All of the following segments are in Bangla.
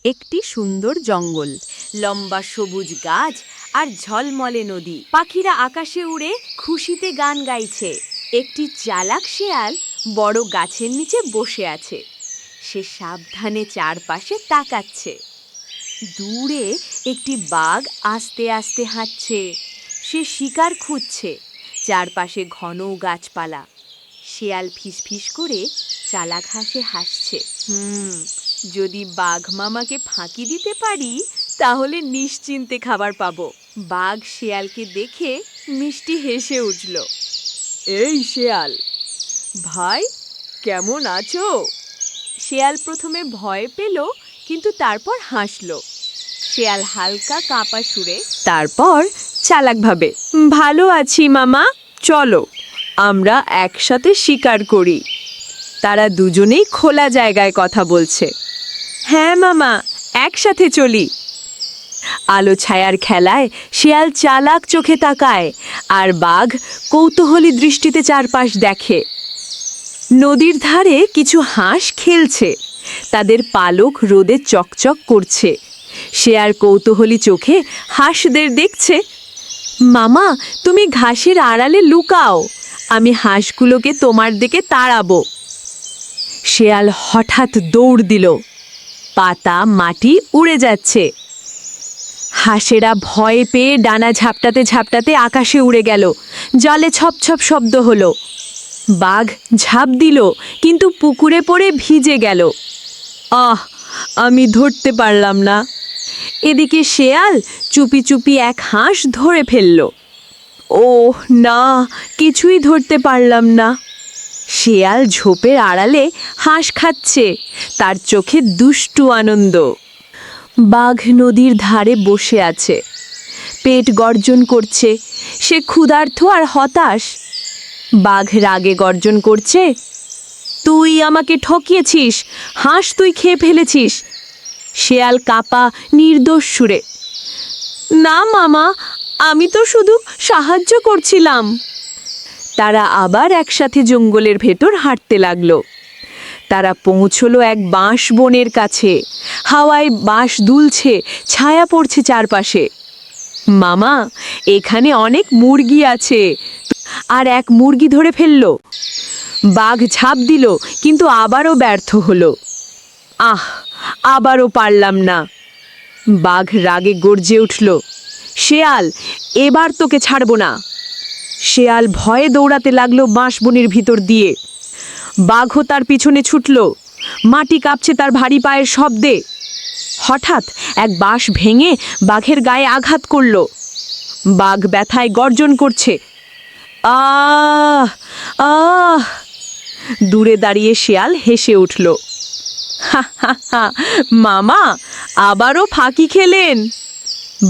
একটি সুন্দর জঙ্গল, লম্বা সবুজ গাছ আর ঝলমলে নদী। পাখিরা আকাশে উড়ে খুশিতে গান গাইছে। একটি চালাক শেয়াল বড় গাছের নিচে বসে আছে। সে সাবধানে চারপাশে তাকাচ্ছে। দূরে একটি বাঘ আস্তে আস্তে হাঁটছে। সে শিকার খুঁজছে। চারপাশে ঘন গাছপালা। শেয়াল ফিসফিস করে চালাক হাসে হাসছে। যদি বাঘ মামাকে ফাঁকি দিতে পারি তাহলে নিশ্চিন্তে খাবার পাবো। বাঘ শেয়ালকে দেখে মিষ্টি হেসে উঠল। এই শেয়াল ভাই, কেমন আছো? শেয়াল প্রথমে ভয় পেল, কিন্তু তারপর হাসল। শেয়াল হালকা কাঁপা সুরে তারপর চালাকভাবে, ভালো আছি মামা, চলো আমরা একসাথে শিকার করি। তারা দুজনেই খোলা জায়গায় কথা বলছে। হ্যাঁ মামা, একসাথে চলি। আলো ছায়ার খেলায় শেয়াল চালাক চোখে তাকায়, আর বাঘ কৌতূহলী দৃষ্টিতে চারপাশ দেখে। নদীর ধারে কিছু হাঁস খেলছে। তাদের পালক রোদে চকচক করছে। শেয়াল কৌতূহলী চোখে হাঁসদের দেখছে। মামা, তুমি ঘাসের আড়ালে লুকাও, আমি হাঁসগুলোকে তোমার দিকে তাড়াবো। শেয়াল হঠাৎ দৌড় দিল। পাতা মাটি উড়ে যাচ্ছে। হাঁসেরা ভয় পেয়ে ডানা ঝাপটাতে ঝাপটাতে আকাশে উড়ে গেল। জলে ছপ ছপ শব্দ হলো। বাঘ ঝাঁপ দিল, কিন্তু পুকুরে পড়ে ভিজে গেল। আমি ধরতে পারলাম না। এদিকে শেয়াল চুপি চুপি এক হাঁস ধরে ফেলল। ওহ না, কিছুই ধরতে পারলাম না। শেয়াল ঝোপের আড়ালে হাঁস খাচ্ছে, তার চোখে দুষ্টু আনন্দ। বাঘ নদীর ধারে বসে আছে, পেট গর্জন করছে। সে ক্ষুধার্ত আর হতাশ। বাঘ রাগে গর্জন করছে, তুই আমাকে ঠকিয়েছিস, হাঁস তুই খেয়ে ফেলেছিস। শেয়াল কাঁপা নির্দোষ সুরে, না মামা, আমি তো শুধু সাহায্য করছিলাম। তারা আবার একসাথে জঙ্গলের ভেতর হাঁটতে লাগলো। তারা পৌঁছলো এক বাঁশ বনের কাছে। হাওয়ায় বাঁশ দুলছে, ছায়া পড়ছে চারপাশে। মামা, এখানে অনেক মুরগি আছে। আর এক মুরগি ধরে ফেলল। বাঘ ঝাঁপ দিল, কিন্তু আবারও ব্যর্থ হলো। আবারও পারলাম না। বাঘ রাগে গর্জে উঠল, শেয়াল, এবার তোকে ছাড়ব না। শেয়াল ভয়ে দৌড়াতে লাগলো বাঁশবনের ভিতর দিয়ে। বাঘও তার পিছনে ছুটল। মাটি কাঁপছে তার ভারী পায়ের শব্দে। হঠাৎ এক বাঁশ ভেঙে বাঘের গায়ে আঘাত করল। বাঘ ব্যথায় গর্জন করছে, আহ আহ। দূরে দাঁড়িয়ে শেয়াল হেসে উঠল, হা হা হা, মামা আবারও ফাঁকি খেলেন।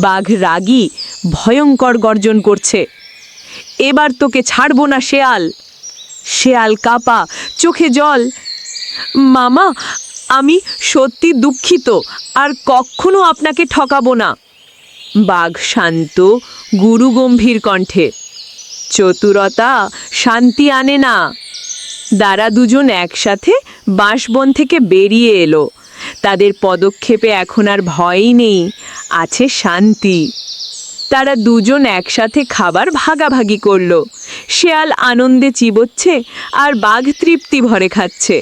বাঘ রাগী ভয়ঙ্কর গর্জন করছে, এবার তোকে ছাড়ব না শেয়াল। শেয়াল কাঁপা, চোখে জল, মামা আমি সত্যি দুঃখিত, আর কখনো আপনাকে ঠকাবো না। বাঘ শান্ত গুরুগম্ভীর কণ্ঠে, চতুরতা শান্তি আনে না। তারা দুজন একসাথে বাঁশবন থেকে বেরিয়ে এলো। তাদের পদক্ষেপে এখন আর ভয়ই নেই, আছে শান্তি। তারা দুজন একসাথে খাবার ভাগাভাগি করলো। শেয়াল আনন্দে চিবোচ্ছে, আর বাঘ তৃপ্তি ভরে খাচ্ছে।